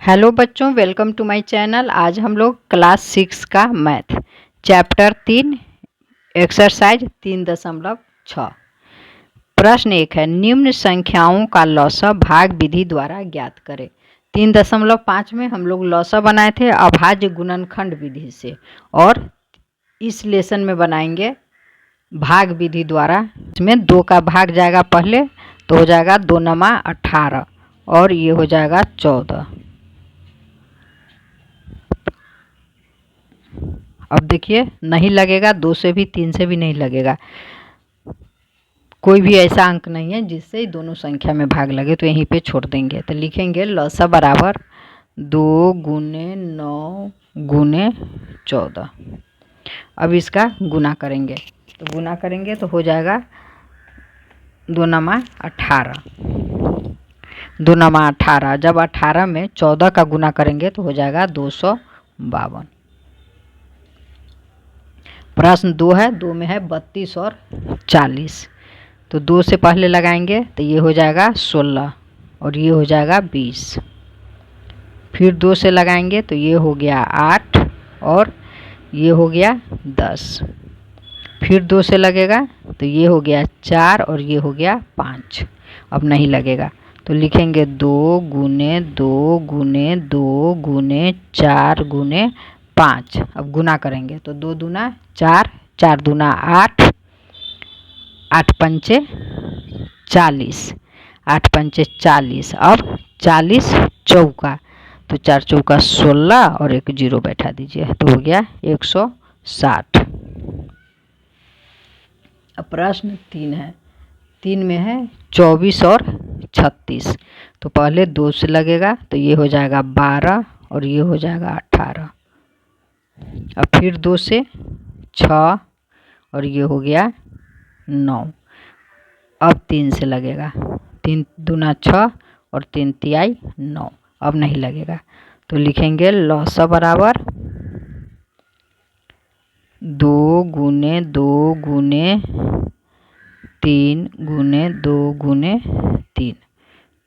Hello बच्चों, welcome to my channel. आज हम लोग क्लास 6 का मैथ चैप्टर 3 एक्सरसाइज 3.6 प्रश्न 1 है, निम्न संख्याओं का लौसा भाग विधि द्वारा ज्ञात करें। 3.5 में हम लोग लौसा बनाए थे अभाज्य गुणनखंड विधि से, और इस लेसन में बनाएंगे भाग विधि द्वारा। इसमें 2 का भाग जाएगा पहले, तो हो जाएगा 2 नमा 18 और ये हो जाएगा 14। अब देखिए नहीं लगेगा, 2 से भी 3 से भी नहीं लगेगा। कोई भी ऐसा अंक नहीं है जिससे दोनों संख्या में भाग लगे, तो यहीं पे छोड़ देंगे। तो लिखेंगे लौसा बराबर 2 गुने 9 गुने 14। अब इसका गुना करेंगे, तो गुना करेंगे तो हो जाएगा 2 नमा 18। 2 नमा 18, जब 18 में 14 का गुना करेंगे तो हो जाएगा 252। प्रश्न 2 है, 2 में है 32 और 40। तो 2 से पहले लगाएंगे तो ये हो जाएगा 16 और ये हो जाएगा 20। फिर 2 से लगाएंगे तो ये हो गया 8 और ये हो गया 10। फिर 2 से लगेगा तो ये हो गया 4 और ये हो गया 5। अब नहीं लगेगा तो लिखेंगे 2 गुने 2 गुने 2 गुने 4 गुने 5। अब गुना करेंगे तो 2 दूना 4, 4 दूना 8, 8 पंचे 40, 8 पंचे 40। अब 40 चौका, तो 4 चौका 16 और एक 0 बैठा दीजिए, तो हो गया 160। अब प्रश्न 3 है, 3 में है 24 और 36। तो पहले 2 से लगेगा तो ये हो जाएगा 12 और ये हो जाएगा 18। अब फिर 2 से 6 और ये हो गया 9। अब 3 से लगेगा, 3 दूना 6 और 3 तिहाई 9। अब नहीं लगेगा तो लिखेंगे लौसा बराबर 2 गुने 2 गुने 3 गुने 2 गुने 3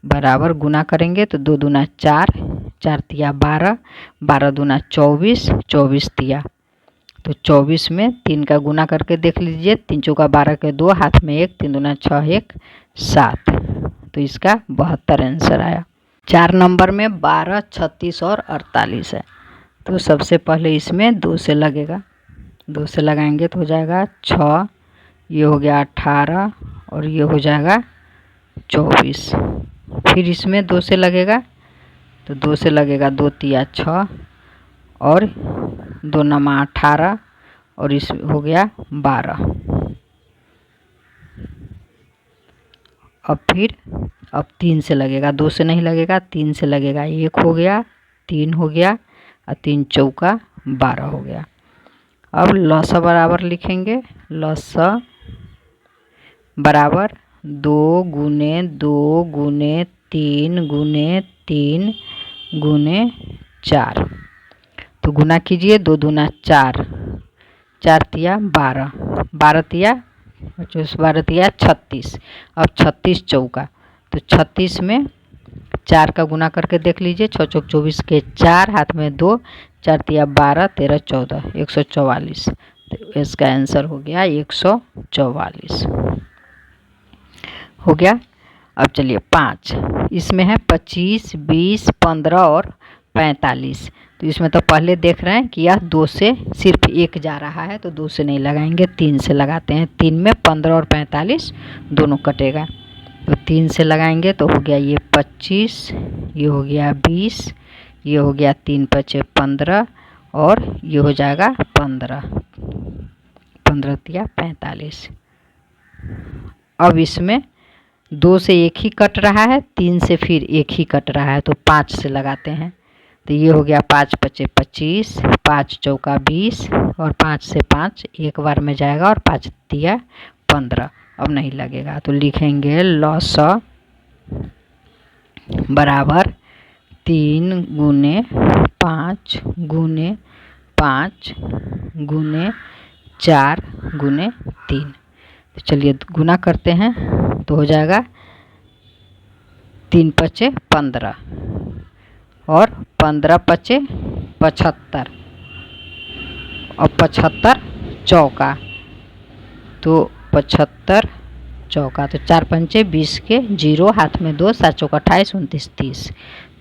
बराबर गुना करेंगे तो 2 दूना 4, 4 तिया 12, 12 दूना 24, 24 तिया। तो 24 में 3 का गुना करके देख लीजिए, 3 चौका 12 के 2, हाथ में 1, 3 दूना 6, 1 7। तो इसका 72 आंसर आया। 4 नंबर में 12, 36 और 48 है। तो सबसे पहले इसमें 2 से लगेगा, 2 से लगाएंगे तो हो जाएगा 6, ये हो गया 18 और ये हो जाएगा 24। फिर इसमें 2 से लगेगा तो 2 से लगेगा 2 तिया 6 और 2 नमा 18 और इस हो गया 12। अब 3 से लगेगा, 2 से नहीं लगेगा, 3 से लगेगा, 1 हो गया, 3 हो गया और 3 चौका 12 हो गया। अब लौसा बराबर लिखेंगे, लौसा बराबर 2 गुने 2 गुने 3 गुने 3 गुने 4। तो गुना कीजिए, 2 दूना 4, 4 तिया 12, 12 तिया 12 तिया 36। अब 36 चौका, तो 36 में 4 का गुना करके देख लीजिए, 6 चौक 24 के 4, हाथ में 2, 4 तिया 12, 13 14, 144। तो इसका आंसर हो गया 144 हो गया। अब चलिए 5, इसमें है 25, 20, 15 और 45। तो इसमें तो पहले देख रहे हैं कि यह 2 से सिर्फ 1 जा रहा है, तो 2 से नहीं लगाएंगे, 3 से लगाते हैं। 3 में 15 और 45 दोनों कटेगा, तो 3 से लगाएंगे तो हो गया ये 25, ये हो गया 20, ये हो गया 3 पचे 15 और ये हो जाएगा 15, 15 तिया 45। अब इसमें 2 से 1 ही कट रहा है, 3 से फिर 1 ही कट रहा है, तो 5 से लगाते हैं। तो ये हो गया 5 पचे 25, 5 चौका 20 और 5 से 5 एक बार में जाएगा और 5 तिया 15। अब नहीं लगेगा तो लिखेंगे लौसा बराबर 3 गुने 5 गुने 5 गुने 4 गुने 3। तो चलिए गुना करते हैं तो हो जाएगा 3 पचे 15 और 15 पचे 75 और 75 चौका, तो 75 चौका, तो 4 पंचे 20 के 0, हाथ में 2, 7 चौका 28, 29 30,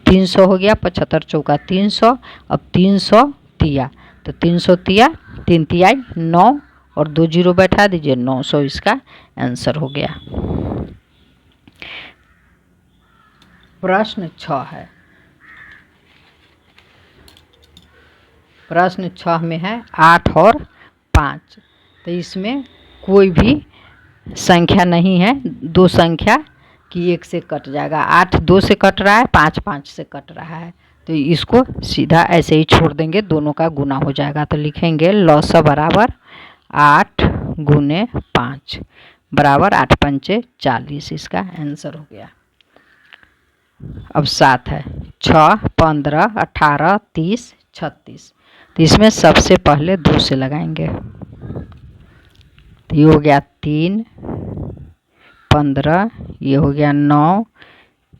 300 हो गया। 75 चौका 300। अब 300 तिया, तो 300 तिया 3 तियाई 9 और 2 जीरो बैठा दीजिए, 900 इसका आंसर हो गया। प्रश्न 6 है। प्रश्न 6 में है 8 और 5। तो इसमें कोई भी संख्या नहीं है, दो संख्या कि 1 से कट जाएगा। 8 2 से कट रहा है, 5 5 से कट रहा है, तो इसको सीधा ऐसे ही छोड़ देंगे, दोनों का गुना हो जाएगा। तो लिखेंगे लॉसा बराबर 8 गुने 5 बराबर 8 पंचे 40, इसका आंसर हो गया। अब 7 है। 6 15 18 30 36, तो इसमें सबसे पहले 2 से लगाएंगे, तो ये हो गया 3 15, ये हो गया 9,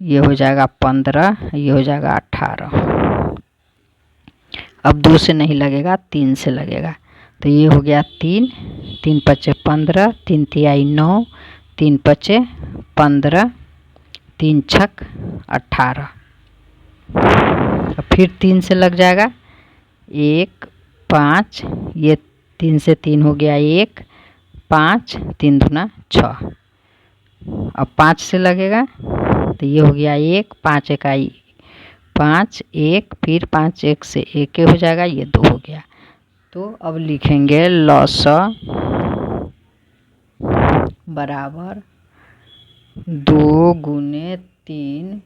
ये हो जाएगा 15, ये हो जाएगा 18। अब 2 से नहीं लगेगा, 3 से लगेगा, तो ये हो गया 3 3 पचे 15, 3 तियाई 9, 3 पचे 15, 3 छक 18। अब फिर 3 से लग जाएगा, 1 5, ये 3 से 3 हो गया 1 5, 3 दूना 6। अब 5 से लगेगा, तो ये हो गया 1 5 इकाई 5 1, फिर 5 1 से 1 हो जाएगा, ये 2 हो गया। तो अब लिखेंगे लॉसा बराबर 2 गुने 3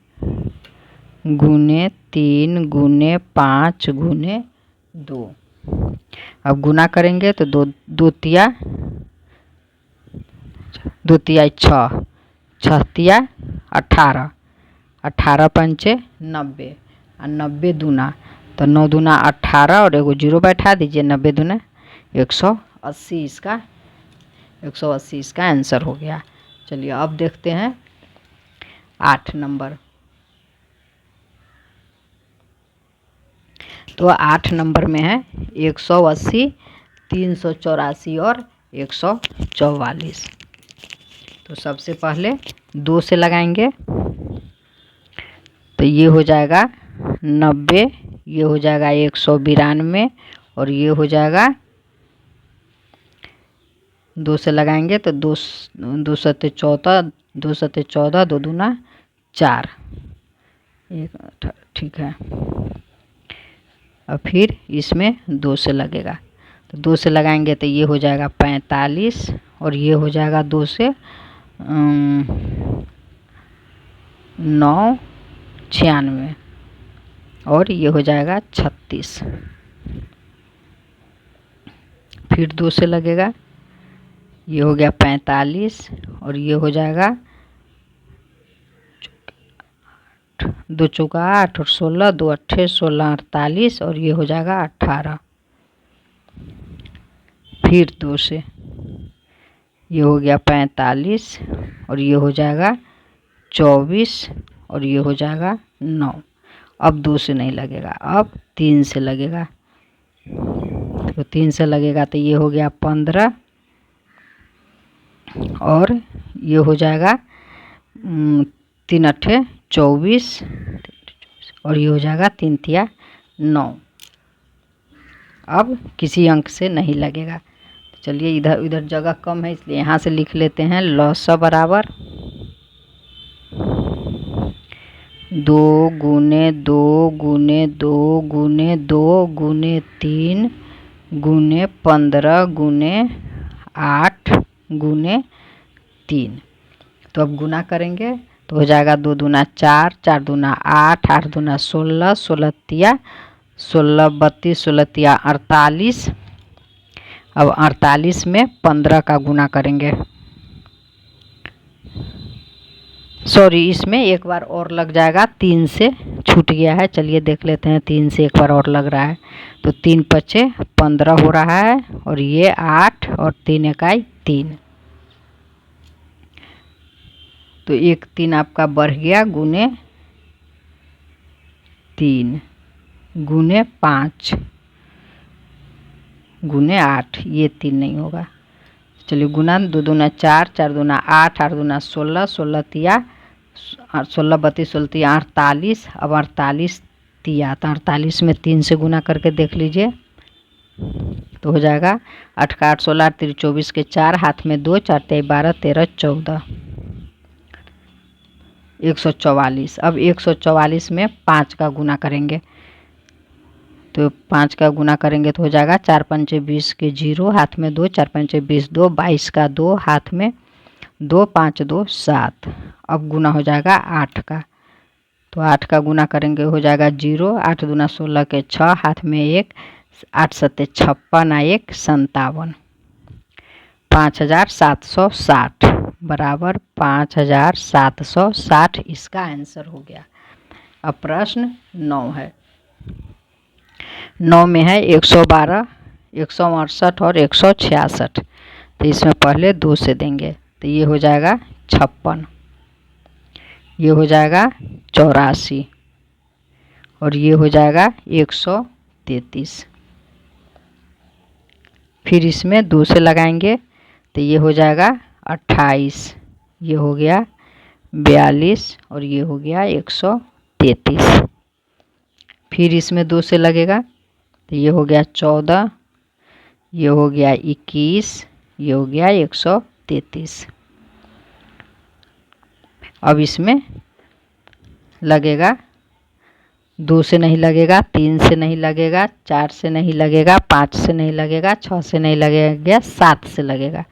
गुने 3 गुने 5 गुने 2। अब गुना करेंगे तो 2 तिया 2 तिया 6, 6 तिया 18, 18 पंचे 90 और 90 दूना, तो 9 दूना 18 और एगो जीरो बैठा दीजिए, 90 दूना 180, इसका 180 इसका आंसर हो गया। चलिए अब देखते हैं 8 नंबर। तो 8 नंबर में है 180 384 और 144। तो सबसे पहले 2 से लगाएंगे, तो ये हो जाएगा 90, ये हो जाएगा 192 और ये हो जाएगा 2 से लगाएंगे तो 2 2 सत्ते 14, 2 सत्ते 14, 2 दूना 4, ठीक है। और फिर इसमें 2 से लगेगा, तो 2 से लगाएंगे तो ये हो जाएगा 45 और ये हो जाएगा 2 से 9 96 और ये हो जाएगा 36। फिर 2 से लगेगा, ये हो गया 45 और ये हो जाएगा 2 चौका 8 और 16, 2 अट्ठे 16 48 और ये हो जाएगा 18। फिर 2 से, ये हो गया 45 और ये हो जाएगा 24 और ये हो जाएगा 9। अब 2 से नहीं लगेगा, अब 3 से लगेगा, तो 3 से लगेगा तो ये हो गया 15 और ये हो जाएगा 3 अट्ठे 24 और ये हो जाएगा 3 तिया 9। अब किसी अंक से नहीं लगेगा, तो चलिए इधर इधर जगह कम है इसलिए यहाँ से लिख लेते हैं लॉसा बराबर 2 गुने 2 गुने 2 गुने 2 गुने 3 गुने 15 गुने 8 गुने 3। तो अब गुना करेंगे तो हो जाएगा 2 दूना 4, 4 दूना 8, 8 दूना 16, 16 तिया 16 32, 16 तिया 48। अब 48 में 15 का गुना करेंगे, सॉरी इसमें एक बार और लग जाएगा, 3 से छूट गया है, चलिए देख लेते हैं 3 से एक बार और लग रहा है, तो 3 पचे 15 हो रहा है और ये 8 और 3 इकाई 3, तो 1 3 आपका बढ़ गया गुने 3 गुने 5 गुने 8, ये 3 नहीं होगा। चलिए गुना 2 दूना 4, 4 दूना 8, 8 दूना 16, 16 तिया 16 32 16 तिया 48। अब 48 तिया तो 48 में 3 से गुना करके देख लीजिए तो हो जाएगा 8 का 8 16 3 24 के 4, हाथ में 2, 4 तिया 12 13 14 144। अब 144 में 5 का गुना करेंगे तो 5 का गुना करेंगे तो हो जाएगा 4 पंचे 20 के 0, हाथ में 2, 4 पंचे 20 2, 22 का 2, हाथ में 2, 5 2 7। अब गुना हो जाएगा 8 का, तो 8 का गुना करेंगे हो जाएगा 0, 8 दूना 16 के 6, हाथ में 1, 8 सत्ते 56 1 57, 5760 बराबर 5760 इसका आंसर हो गया। अब प्रश्न 9 है। 9 में है 112, 168 और 166। तो इसमें पहले 2 से देंगे तो ये हो जाएगा 56, ये हो जाएगा 84 और ये हो जाएगा 133। फिर इसमें 2 से लगाएंगे तो ये हो जाएगा 28, ये हो गया 42 और ये हो गया 133। फिर इसमें 2 से लगेगा तो ये हो गया 14, ये हो गया 21, ये हो गया 133। अब इसमें लगेगा 2 से नहीं लगेगा, 3 से नहीं लगेगा, 4 से नहीं लगेगा, 5 से नहीं लगेगा, 6 से नहीं लगेगा, 7 से लगेगा।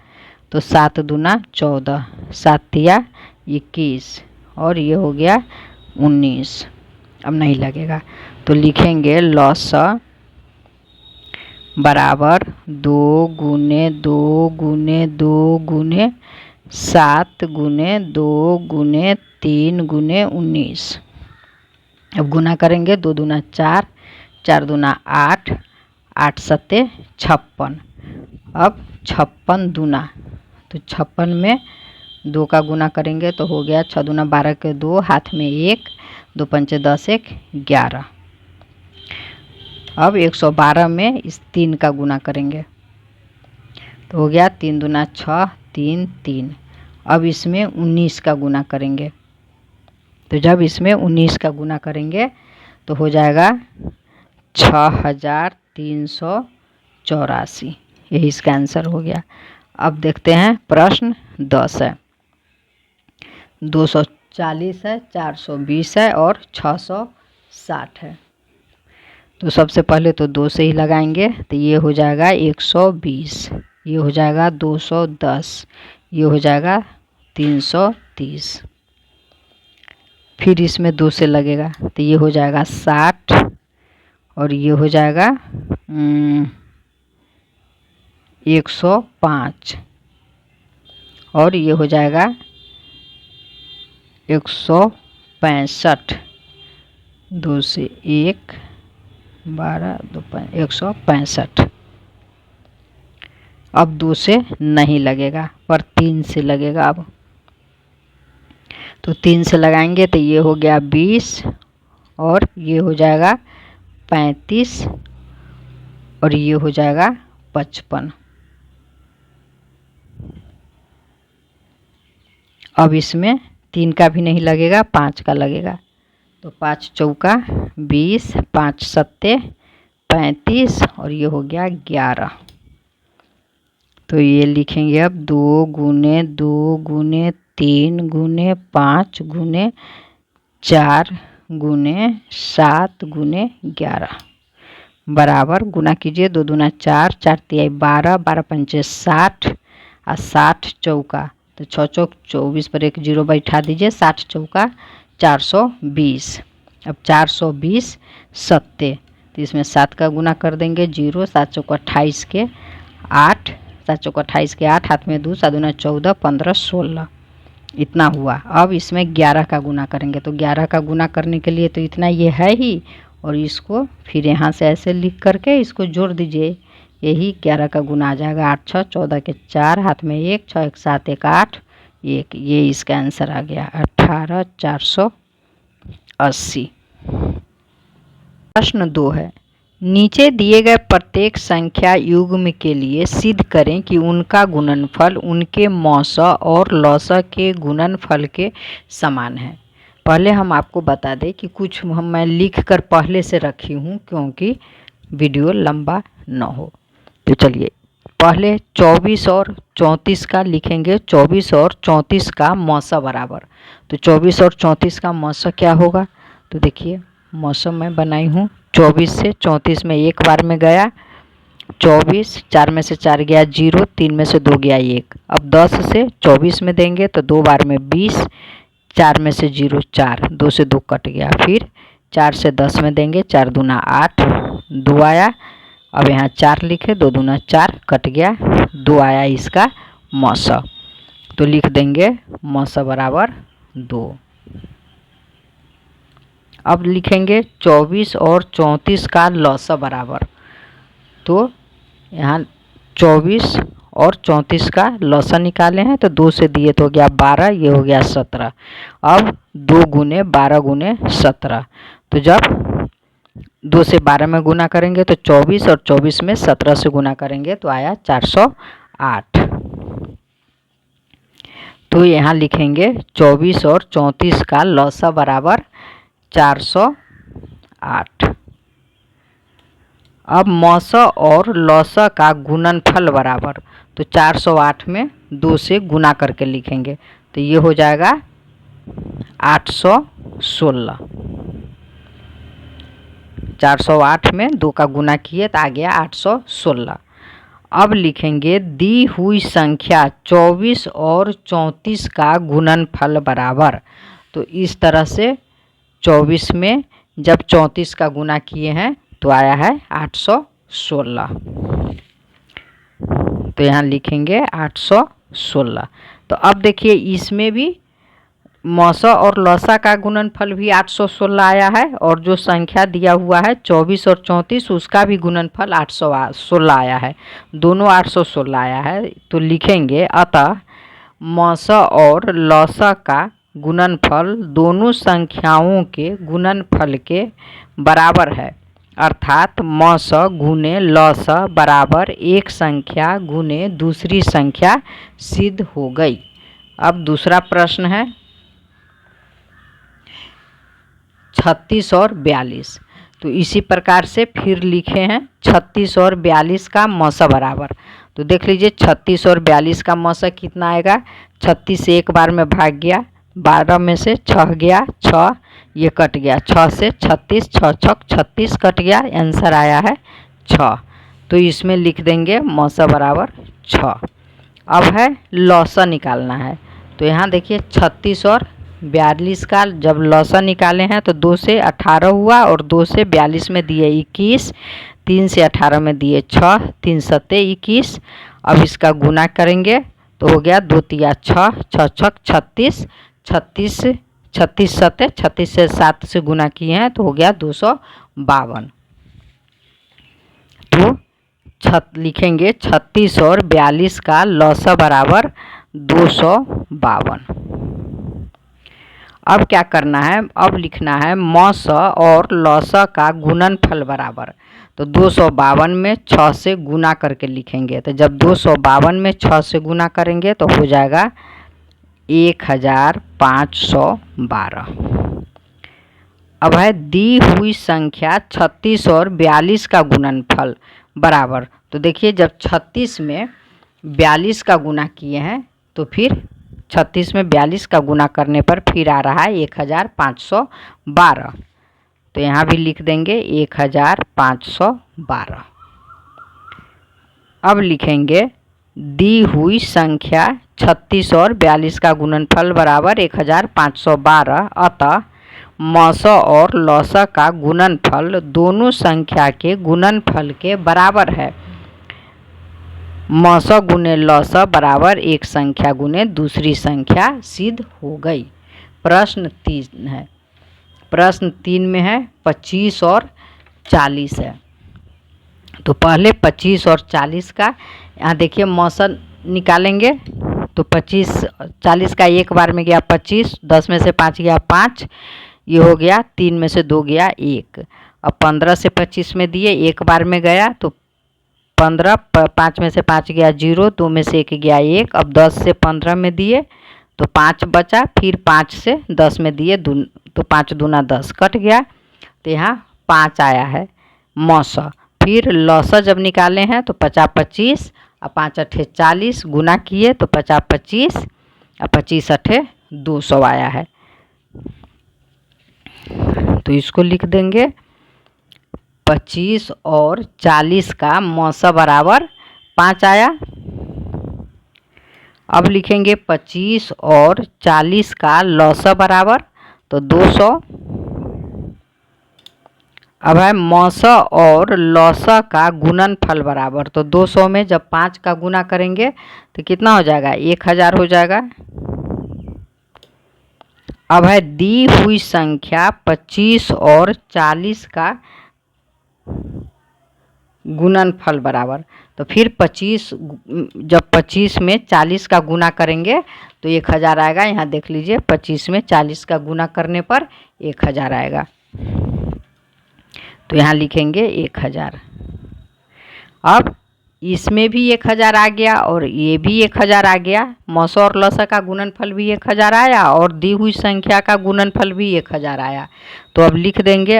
तो 7 दूना 14, 7 तिया 21 और ये हो गया 19। अब नहीं लगेगा तो लिखेंगे लॉस बराबर 2 गुने 2 गुने 2 गुने 7 गुने 2 गुने 3 गुने 19। अब गुना करेंगे 2 दूना 4, 4 दूना 8, 8 सत्ते 56। अब 56 दूना तो 56 में 2 का गुना करेंगे तो हो गया 6 दूना 12 के 2, हाथ में 1, 2 पंचे 10 1 11। अब 112 में इस 3 का गुना करेंगे तो हो गया 3 दूना 6 3 3। अब इसमें 19 का गुना करेंगे तो जब इसमें 19 का गुना करेंगे तो हो जाएगा 6384, यही इसका आंसर हो गया। अब देखते हैं प्रश्न 10 है। 240 है, 420 है और 660 है। तो सबसे पहले तो 2 से ही लगाएंगे तो ये हो जाएगा 120, ये हो जाएगा 210, ये हो जाएगा 330। फिर इसमें 2 से लगेगा तो ये हो जाएगा 60 और ये हो जाएगा 105 और ये हो जाएगा 165। 2 से 1 12 2 165। अब 2 से नहीं लगेगा पर 3 से लगेगा। अब तो 3 से लगाएंगे तो ये हो गया 20 और ये हो जाएगा 35 और ये हो जाएगा 55। अब इसमें 3 का भी नहीं लगेगा, 5 का लगेगा तो 5 चौका 20, 5 सत्ते 35 और ये हो गया 11। तो ये लिखेंगे अब 2 गुने 2 गुने 3 गुने 5 गुने 4 गुने 7 गुने 11 बराबर गुना कीजिए 2 दूना 4, 4 तिया 12, 12 पंचे 60 और 60 चौका तो 6 चौक 24 पर एक 0 बैठा दीजिए, 60 चौका 420। अब 420 सत्ते तो इसमें 7 का गुना कर देंगे 0, 7 चौका 28 के 8, 7 चौका 28 के 8, हाथ में 2, 7 दूना 14 15 16 इतना हुआ। अब इसमें 11 का गुना करेंगे तो 11 का गुना करने के लिए तो इतना ये है ही और इसको फिर यहाँ से ऐसे लिख करके इसको जोड़ दीजिए, यही 11 का गुना आ जाएगा। 8 6 14 के 4, हाथ में 1, 6 1 7 1 8 1, ये इसका आंसर आ गया 18480। प्रश्न 2 है, नीचे दिए गए प्रत्येक संख्या युग्म के लिए सिद्ध करें कि उनका गुणनफल उनके मौसा और लौसा के गुणनफल के समान है। पहले हम आपको बता दें कि कुछ मैं लिख कर पहले से रखी हूँ क्योंकि वीडियो लंबा न हो। तो चलिए पहले 24 और 34 का लिखेंगे। 24 और 34 का मौसा बराबर, तो 24 और 34 का मौसा क्या होगा? तो देखिए मौसम मैं बनाई हूँ। 24 से 34 में एक बार में गया 24, 4 में से 4 गया 0, 3 में से 2 गया 1। अब 10 से 24 में देंगे तो 2 बार में 20, 4 में से 0 4, 2 से 2 कट गया। फिर 4 से 10 में देंगे, 4 दूना 8, 2 आया। अब यहाँ 4 लिखे, 2 दूना 4 कट गया, 2 आया इसका मौसा। तो लिख देंगे मौसा बराबर 2। अब लिखेंगे 24 और 34 का लौसा बराबर, तो यहाँ 24 और 34 का लौसा निकाले हैं तो 2 से दिए तो हो गया 12, ये हो गया 17। अब 2 गुने 12 गुने 17, तो जब 2 से 12 में गुना करेंगे तो 24 और 24 में 17 से गुना करेंगे तो आया 408। तो यहाँ लिखेंगे 24 और 34 का लौसा बराबर 408। अब मौसा और लौसा का गुणनफल बराबर, तो 408 में 2 से गुना करके लिखेंगे तो ये हो जाएगा 816। 408 में 2 का गुना किए तो आ गया 816। अब लिखेंगे दी हुई संख्या 24 और 34 का गुणनफल बराबर, तो इस तरह से 24 में जब 34 का गुना किए हैं तो आया है 816। तो यहाँ लिखेंगे 816। तो अब देखिए इसमें भी मौसा और लौसा का गुणनफल भी 816 आया है और जो संख्या दिया हुआ है 24 और 34 उसका भी गुणनफल 816 आया है, दोनों 816 आया है। तो लिखेंगे अतः मौसा और लौसा का गुणनफल दोनों संख्याओं के गुणनफल के बराबर है, अर्थात मौसा गुने लौसा बराबर एक संख्या गुने दूसरी संख्या सिद्ध हो गई। अब दूसरा प्रश्न है 36 और 42। तो इसी प्रकार से फिर लिखे हैं 36 और 42 का मौसा बराबर। तो देख लीजिए 36 और 42 का मौसा कितना आएगा। 36 से एक बार में भाग गया, 12 में से 6 गया 6, ये कट गया 6 से 36, 6 छक 36 कट गया, आंसर आया है 6। तो इसमें लिख देंगे मौसा बराबर 6। अब है लौसा निकालना है। तो यहाँ देखिए 36 और 42 का जब लौसा निकाले हैं तो 2 से 18 हुआ और 2 से 42 में दिए 21, 3 से 18 में दिए 6, 3 सत्ते 21। अब इसका गुना करेंगे तो हो गया 2 तिया 6, 6 छक 36, 36 36 सत्ते 36 से 7 से गुना किए हैं तो हो गया 252। तो लिखेंगे 36 और 42 का लौसा बराबर 252। अब क्या करना है, अब लिखना है मौसा और लौसा का गुणनफल बराबर। तो 252 में 6 से गुना करके लिखेंगे। तो जब 252 में 6 से गुना करेंगे तो हो जाएगा 1512। अब है दी हुई संख्या 36 और 42 का गुणनफल बराबर। तो देखिए जब 36 में 42 का गुना किए हैं तो फिर 36 में 42 का गुना करने पर फिर आ रहा है 1512। तो यहाँ भी लिख देंगे 1512। अब लिखेंगे दी हुई संख्या 36 और 42 का गुणनफल बराबर 1512, अतः मौसा और लौसा का गुणनफल दोनों संख्या के गुणनफल के बराबर है। मौसा गुने लौसा बराबर एक संख्या गुने दूसरी संख्या सिद्ध हो गई। प्रश्न 3 है। प्रश्न 3 में है 25 और 40 है। तो पहले 25 और 40 का यहाँ देखिए मौसा निकालेंगे। तो 25 40 का एक बार में गया 25, 10 में से 5 गया 5, ये हो गया 3 में से 2 गया 1। अब 15 से 25 में दिए, एक बार में गया तो 15, 5 में से 5 गया 0, 2 में से 1 गया 1। अब 10 से 15 में दिए तो 5 बचा, फिर 5 से 10 में दिए तो 5 दूना 10 कट गया, तो यहाँ 5 आया है मौसा। फिर लौसा जब निकाले हैं तो 50 25 और 5 अठे 40, गुना किए तो 50 25 और 25 अठे 200 आया है। तो इसको लिख देंगे 25 और 40 का मौसा बराबर 5 आया। अब लिखेंगे 25 और 40 का लौसा बराबर तो 200। अब है मौसा और लौसा का गुणनफल बराबर, तो 200 में जब 5 का गुना करेंगे तो कितना हो जाएगा, 1000 हो जाएगा। अब है दी हुई संख्या 25 और 40 का गुणनफल बराबर, तो फिर 25 जब 25 में 40 का गुना करेंगे तो 1000 आएगा। यहाँ देख लीजिए 25 में 40 का गुना करने पर 1000 आएगा, तो यहाँ लिखेंगे 1000। अब इसमें भी 1000 आ गया और ये भी 1000 आ गया। मौसा और लौसा का गुणनफल भी 1000 आया और दी हुई संख्या का गुणनफल भी 1000 आया। तो अब लिख देंगे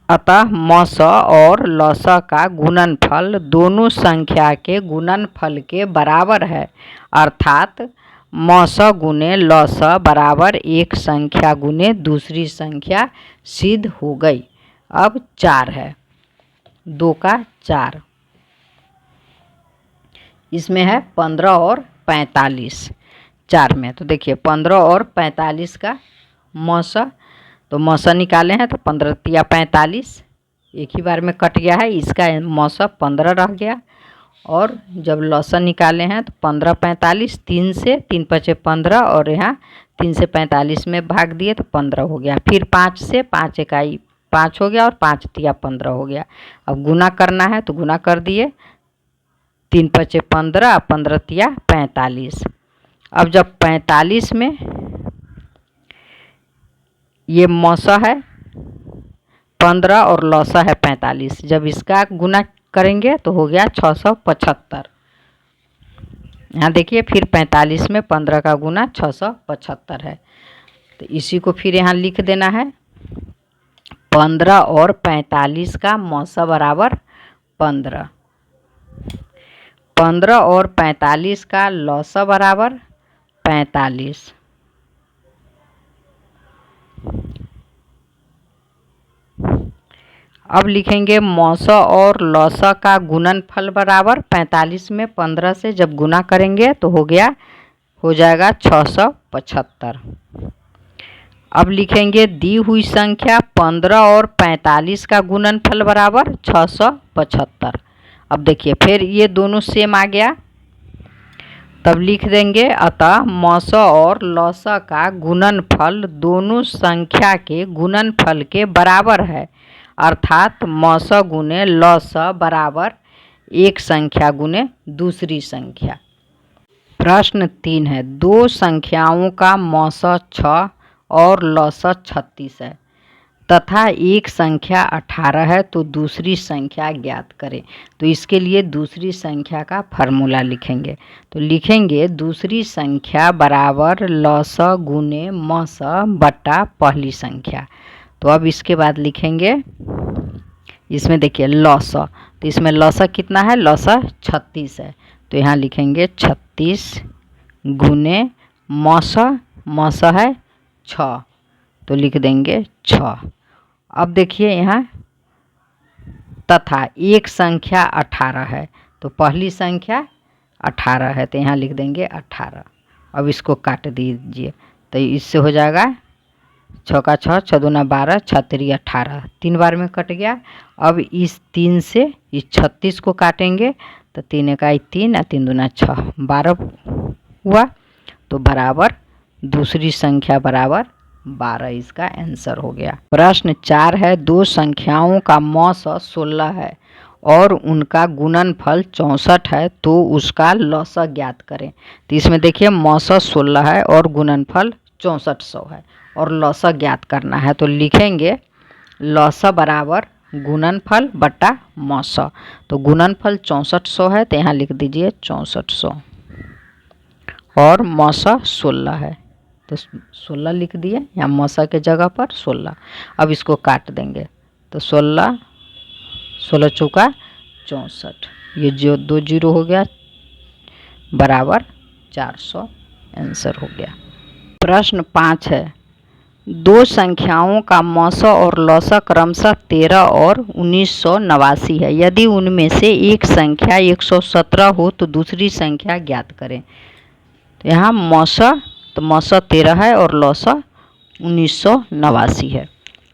अतः मौसा और लौसा का गुणनफल दोनों संख्या के गुणनफल के बराबर है, अर्थात मौसा गुने लौसा बराबर एक संख्या गुने दूसरी संख्या सिद्ध हो गई। अब 4 है, 2 का 4, इसमें है 15 और 45 4 में। तो देखिए 15 और 45 का मौसा, तो मौसा निकाले हैं तो 15 तिया 45, एक ही बार में कट गया है, इसका मौसा 15 रह गया। और जब लौसा निकाले हैं तो 15 45, 3 से 3 पचे 15 और यहाँ 3 से 45 में भाग दिए तो 15 हो गया। फिर 5 से 5 इकाई 5 हो गया और 5 तिया 15 हो गया। अब गुना करना है तो गुना कर दिए, 3 पचे 15, 15 तिया 45। अब जब 45 में ये मौसा है 15 और लौसा है 45, जब इसका गुना करेंगे तो हो गया 675। यहाँ देखिए फिर 45 में 15 का गुना 675 है, तो इसी को फिर यहाँ लिख देना है 15 और 45 का मौसा बराबर 15, 15 और 45 का लौसा बराबर 45। अब लिखेंगे मौसा और लौसा का गुणनफल बराबर 45 में 15 से जब गुना करेंगे तो हो जाएगा 675। अब लिखेंगे दी हुई संख्या 15 और 45 का गुणनफल बराबर 675। अब देखिए फिर ये दोनों सेम आ गया, तब लिख देंगे अतः मौसा और लौसा का गुणनफल दोनों संख्या के गुणनफल के बराबर है, अर्थात मौसा गुने लौसा बराबर एक संख्या गुने दूसरी संख्या। प्रश्न 3 है, दो संख्याओं का मौसा 6 और लौसा 36 है तथा एक संख्या 18 है, तो दूसरी संख्या ज्ञात करें। तो इसके लिए दूसरी संख्या का फार्मूला लिखेंगे, तो लिखेंगे दूसरी संख्या बराबर लौसा गुने मौसा बटा पहली संख्या। तो अब इसके बाद लिखेंगे, इसमें देखिए लौसा, तो इसमें लौसा कितना है, लौसा 36 है, तो यहाँ लिखेंगे 36 गुने मौसा, मौसा है 6, तो लिख देंगे 6। अब देखिए यहाँ तथा एक संख्या 18 है, तो पहली संख्या 18 है, तो यहाँ लिख देंगे 18। अब इसको काट दीजिए, तो इससे हो जाएगा 6 का 6, 6 दूना 12, 6 तिरी 18, 3 बार में कट गया। अब इस 3 से इस 36 को काटेंगे तो 3 इकाई 3 और 3 दूना 6, 12 हुआ, तो बराबर दूसरी संख्या बराबर 12, इसका आंसर हो गया। प्रश्न 4 है, दो संख्याओं का मौसा 16 है और उनका गुणनफल 64 है, तो उसका लौसा ज्ञात करें। तो इसमें देखिए मौसा 16 है और गुणनफल 6400 है, और लौसा ज्ञात करना है। तो लिखेंगे लौसा बराबर गुणनफल बटा मौसा। तो गुणनफल 6400 है तो यहाँ लिख दीजिए 6400 और मौसा 16 है तो 16 लिख दिए, यहाँ मौसा के जगह पर 16। अब इसको काट देंगे तो 16 16 चौका 64, ये जो 2 जीरो हो गया बराबर 400 आंसर हो गया। प्रश्न 5 है, दो संख्याओं का मौसा और लौसा क्रमशः 13 और 1989 है। यदि उनमें से एक संख्या 117 हो तो दूसरी संख्या ज्ञात करें। तो यहाँ मौसा 13 है और लौसा 1989 है।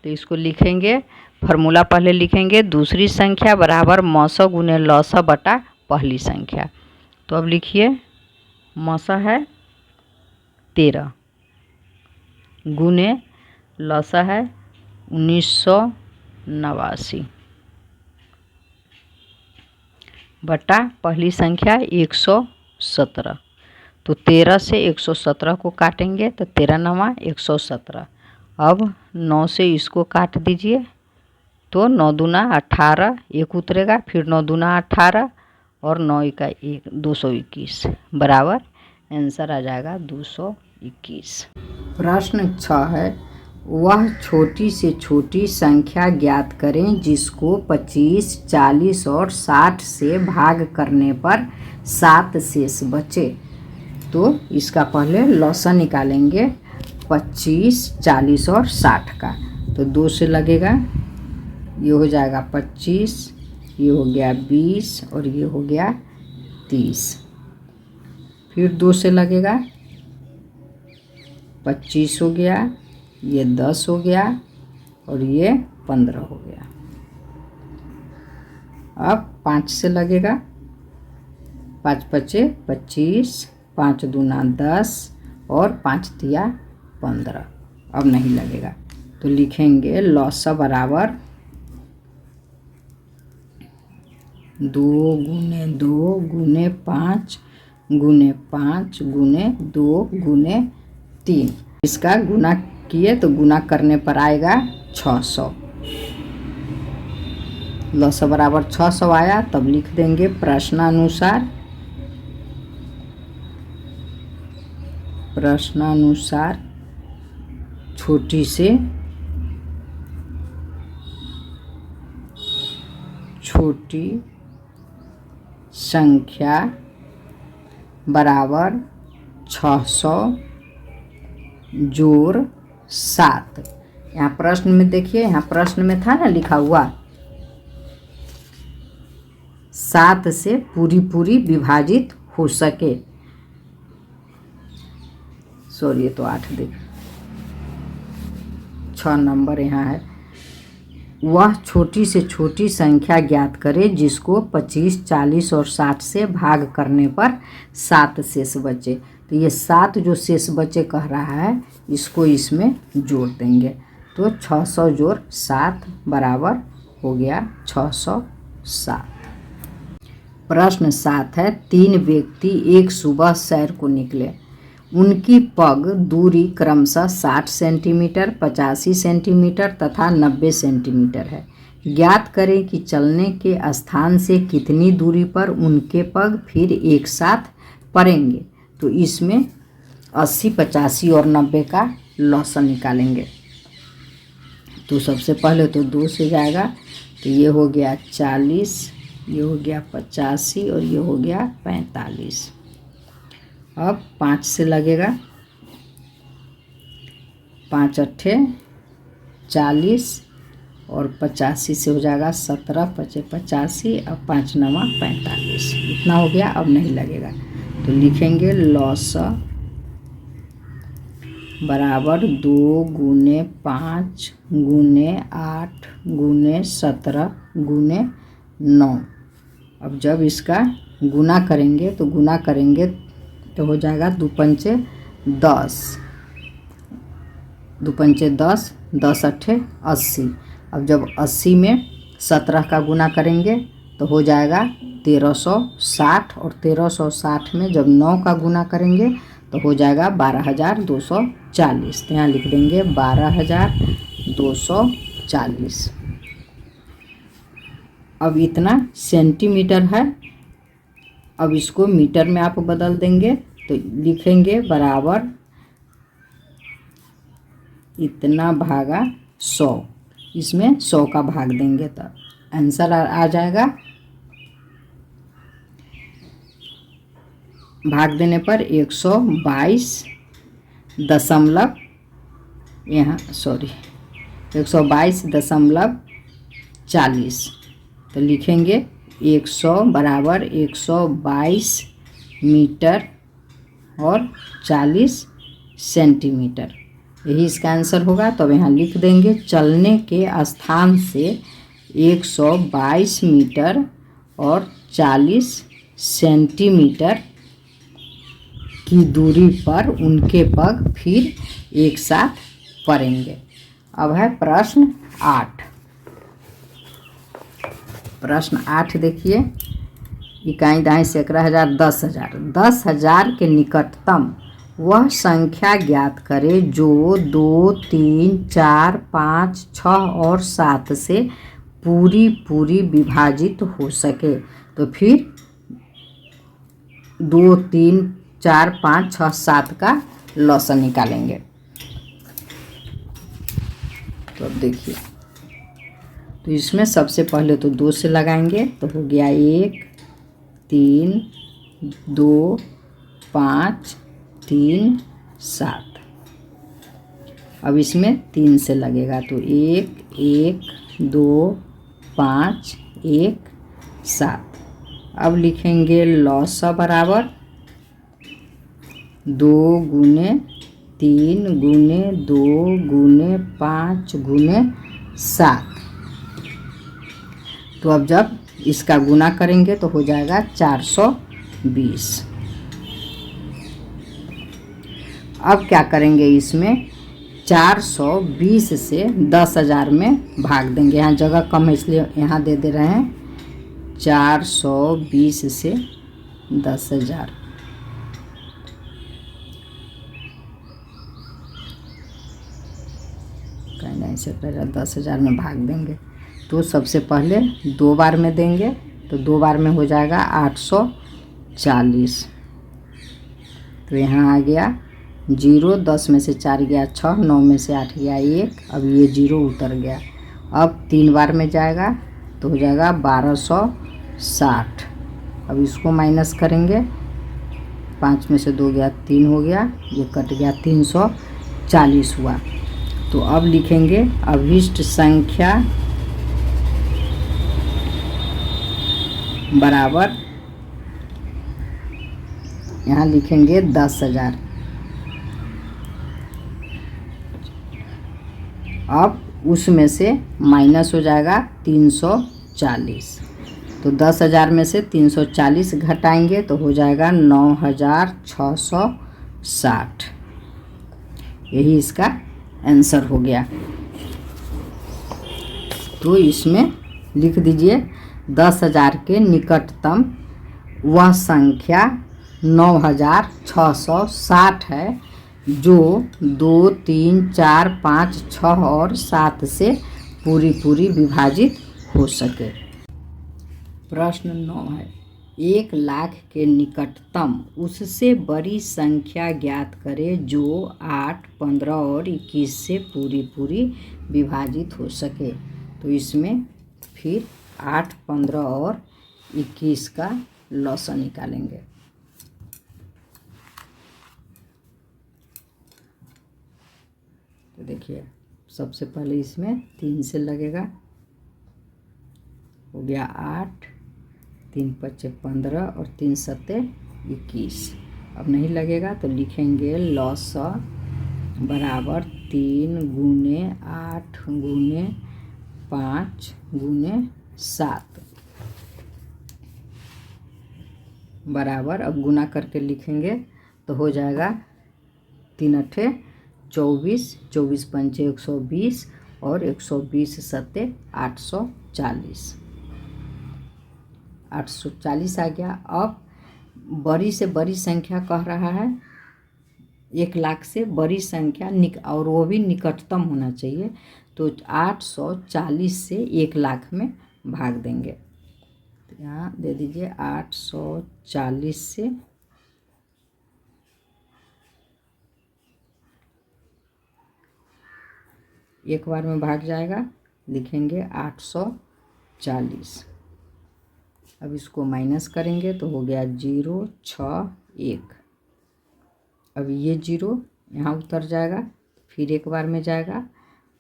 तो इसको लिखेंगे, फार्मूला पहले लिखेंगे, दूसरी संख्या बराबर मौसा गुने लौसा बटा पहली संख्या। तो अब लिखिए मौसा है 13 गुने लौसा है 1989 बटा पहली संख्या 117। तो 13 से 117 को काटेंगे तो 13 नवा 117। अब 9 से इसको काट दीजिए तो 9 दूना 18, एक उतरेगा, फिर 9 दूना 18 और 9 का 1 221 बराबर आंसर आ जाएगा 221। प्रश्न 6 है, वह छोटी से छोटी संख्या ज्ञात करें जिसको 25, 40 और 60 से भाग करने पर 7 शेष बचे। तो इसका पहले लौसा निकालेंगे 25, 40 और 60 का। तो 2 से लगेगा, ये हो जाएगा 25, ये हो गया 20 और ये हो गया 30। फिर 2 से लगेगा 25 हो गया, ये 10 हो गया और ये 15 हो गया। अब 5 से लगेगा, 5 पचे 25, 5 दूना 10 और 5 तिया 15। अब नहीं लगेगा तो लिखेंगे लौसा बराबर 2 गुने 2 गुने 5 गुने 5 गुने 2 गुने 3। इसका गुना किए तो गुना करने पर आएगा 600। लौसा बराबर 600 आया, तब लिख देंगे प्रश्नानुसार छोटी से छोटी संख्या बराबर 600 जोड़ 7। यहाँ प्रश्न में देखिए, यहाँ प्रश्न में था ना लिखा हुआ 7 से पूरी विभाजित हो सके। सॉरी, तो 8 देख 6 नंबर यहाँ है। वह छोटी से छोटी संख्या ज्ञात करे जिसको 25, 40 और 60 से भाग करने पर 7 शेष बचे। तो ये 7 जो शेष बचे कह रहा है, इसको इसमें जोड़ देंगे। तो 600 जोड़ 7 बराबर हो गया 607। प्रश्न 7 है, 3 व्यक्ति एक सुबह सैर को निकले। उनकी पग दूरी क्रमशः 60 सेंटीमीटर, 85 सेंटीमीटर तथा 90 सेंटीमीटर है। ज्ञात करें कि चलने के स्थान से कितनी दूरी पर उनके पग फिर एक साथ पड़ेंगे। तो इसमें 80, 85 और 90 का लौसा निकालेंगे। तो सबसे पहले तो 2 से जाएगा, तो ये हो गया 40, ये हो गया 85 और ये हो गया 45। अब 5 से लगेगा, 5 अट्ठे 40 और 85 से हो जाएगा 17, 5 85, अब 5 नवा 45। इतना हो गया, अब नहीं लगेगा। तो लिखेंगे लौसा बराबर 2 गुने 5 गुने 8 गुने 17 गुने 9। अब जब इसका गुना करेंगे तो हो जाएगा 2 पंचे 10, 2 पंचे 10, 10 अट्ठे 80। अब जब 80 में 17 का गुना करेंगे तो हो जाएगा 1360 और 1360 में जब 9 का गुना करेंगे तो तो हो जाएगा 12,240। तो यहाँ लिख देंगे 12,240। अब इतना सेंटीमीटर है, अब इसको मीटर में आप बदल देंगे तो लिखेंगे बराबर इतना भागा 100। इसमें 100 का भाग देंगे तो आंसर आ जाएगा। भाग देने पर 122 दशमलव, यहाँ 122.40। तो लिखेंगे 100 बराबर 122 मीटर और 40 सेंटीमीटर, यही इसका आंसर होगा। तो अब यहाँ लिख देंगे चलने के स्थान से 122 मीटर और 40 सेंटीमीटर की दूरी पर उनके पग फिर एक साथ पड़ेंगे। अब है प्रश्न 8। प्रश्न 8 देखिए, इकाई दाएं सैकड़ा हजार 10,000। 10,000 के निकटतम वह संख्या ज्ञात करे जो 2, 3, 4, 5, 6 और 7 से पूरी विभाजित हो सके। तो फिर 2, 3, 4, 5, 6, 7 का लॉसन निकालेंगे। तो अब देखिए, तो इसमें सबसे पहले तो 2 से लगाएंगे तो हो गया 1, 3, 2, 5, 3, 7। अब इसमें 3 से लगेगा तो 1, 1, 2, 5, 1, 7। अब लिखेंगे लॉसा बराबर 2 गुने 3 गुने 2 गुने 5 गुने 7। तो अब जब इसका गुना करेंगे तो हो जाएगा 420। अब क्या करेंगे, इसमें 420 से 10,000 में भाग देंगे। यहाँ जगह कम है इसलिए यहाँ दे रहे हैं 420 से 10,000। कहीं से 10,000 में भाग देंगे तो सबसे पहले 2 बार में देंगे तो 2 बार में हो जाएगा 840। तो यहाँ आ गया 0, 10 में से 4 गया 6, 9 में से 8 गया 1, अब ये 0 उतर गया। अब 3 बार में जाएगा तो हो जाएगा 1260। अब इसको माइनस करेंगे, 5 में से 2 गया 3 हो गया, ये कट गया 340 हुआ। तो अब लिखेंगे अभिष्ट संख्या बराबर, यहाँ लिखेंगे 10,000। अब उसमें से माइनस हो जाएगा 340। तो 10,000 में से 340 घटाएंगे तो हो जाएगा 9,660। यही इसका आंसर हो गया। तो इसमें लिख दीजिए 10,000 के निकटतम वह संख्या 9,660 है जो 2, 3, 4, 5, 6 और 7 से पूरी विभाजित हो सके। प्रश्न 9 है, 1,00,000 के निकटतम उससे बड़ी संख्या ज्ञात करे जो 8, 15 और 21 से पूरी विभाजित हो सके। तो इसमें फिर 8, 15 और 21 का लॉसन निकालेंगे। तो देखिए सबसे पहले इसमें 3 से लगेगा, हो गया 8, 3 5 15 और 3 7 21। अब नहीं लगेगा तो लिखेंगे लॉसा बराबर 3 गुने 8 गुने 5 गुने 7 बराबर, अब गुना करके लिखेंगे तो हो जाएगा 3 8 24, 24 5 120 और 120 7 840। 840 आ गया। अब बड़ी से बड़ी संख्या कह रहा है 1,00,000 से बड़ी संख्या और वो भी निकटतम होना चाहिए। तो 840 से 1,00,000 में भाग देंगे। तो यहाँ दे दीजिए 840 से एक बार में भाग जाएगा, लिखेंगे 840। अब इसको माइनस करेंगे तो हो गया 0, 6, 1। अब ये 0 यहाँ उतर जाएगा, फिर एक बार में जाएगा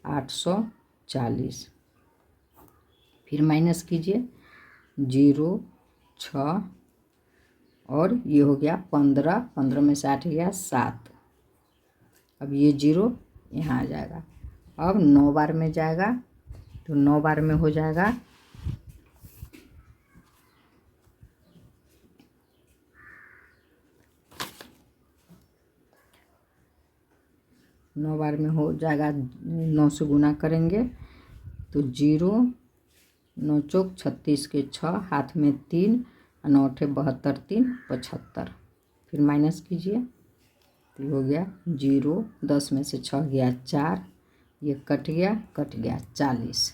840, फिर माइनस कीजिए 0, 6 और ये हो गया 15, 15 में से 8 गया 7। अब ये 0 यहाँ आ जाएगा। अब 9 बार में जाएगा तो 9 बार में हो जाएगा 9 बार में हो जाएगा, 9 से गुना करेंगे तो 0, 9 चौक 36 के 6, हाथ में 3, 9 8 72, 3 75। फिर माइनस कीजिए तो हो गया 0, 10 में से 6 गया 4, ये कट गया 40।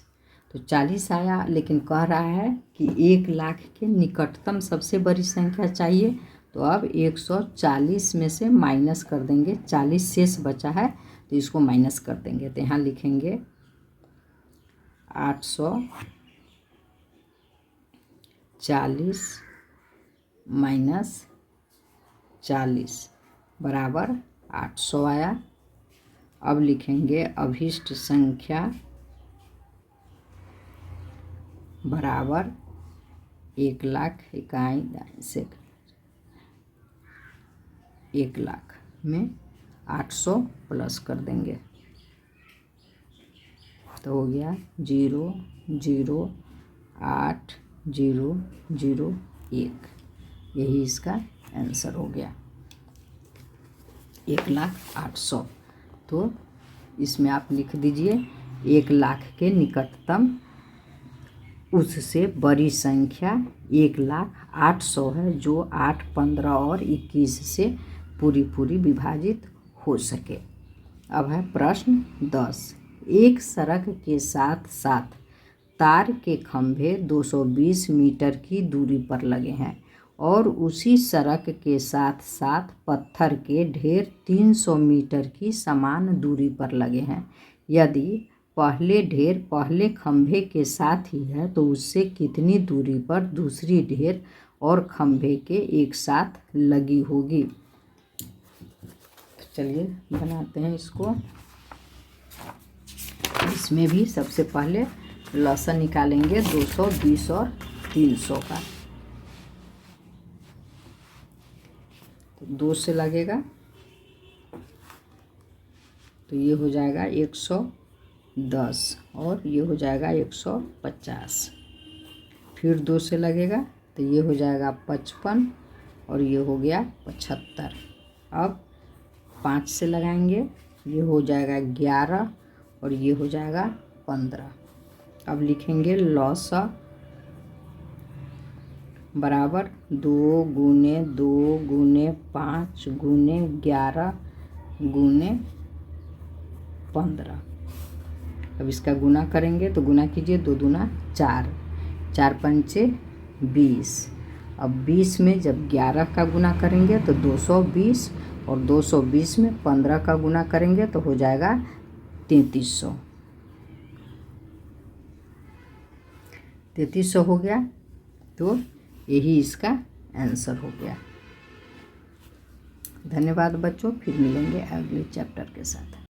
तो 40 आया, लेकिन कह रहा है कि 1,00,000 के निकटतम सबसे बड़ी संख्या चाहिए। तो अब 140 में से माइनस कर देंगे, 40 शेष बचा है तो इसको माइनस कर देंगे। तो यहाँ लिखेंगे 840 माइनस 40 बराबर 800 आया। अब लिखेंगे अभिष्ट संख्या बराबर 1,00,000 इकाई दाईं से 1,00,000 में 800 प्लस कर देंगे तो हो गया 0, 0, 8, 0, 0, 1। यही इसका आंसर हो गया 1,08,000। तो इसमें आप लिख दीजिए 1,00,000 के निकटतम उससे बड़ी संख्या 1,08,000 है, जो 8, 15 और 21 से पूरी विभाजित हो सके। अब है प्रश्न 10। एक सड़क के साथ साथ तार के खंभे 220 मीटर की दूरी पर लगे हैं और उसी सड़क के साथ साथ पत्थर के ढेर 300 मीटर की समान दूरी पर लगे हैं। यदि पहले ढेर पहले खंभे के साथ ही है तो उससे कितनी दूरी पर दूसरी ढेर और खंभे के एक साथ लगी होगी। चलिए बनाते हैं इसको। इसमें भी सबसे पहले लसन निकालेंगे 220 और 300 का। तो 2 से लगेगा तो ये हो जाएगा 110 और ये हो जाएगा 150। फिर 2 से लगेगा तो ये हो जाएगा 55 और ये हो गया 75। अब 5 से लगाएंगे, ये हो जाएगा 11 और ये हो जाएगा 15। अब लिखेंगे लॉसा बराबर 2 गुने 2 गुने 5 गुने 11 गुने 15। अब इसका गुना करेंगे तो गुना कीजिए, 2 दूना 4, 4 पंचे 20। अब 20 में जब 11 का गुना करेंगे तो 220 और 220 में 15 का गुना करेंगे तो हो जाएगा 3300। 3300 हो गया। तो यही इसका आंसर हो गया। धन्यवाद बच्चों, फिर मिलेंगे अगले चैप्टर के साथ।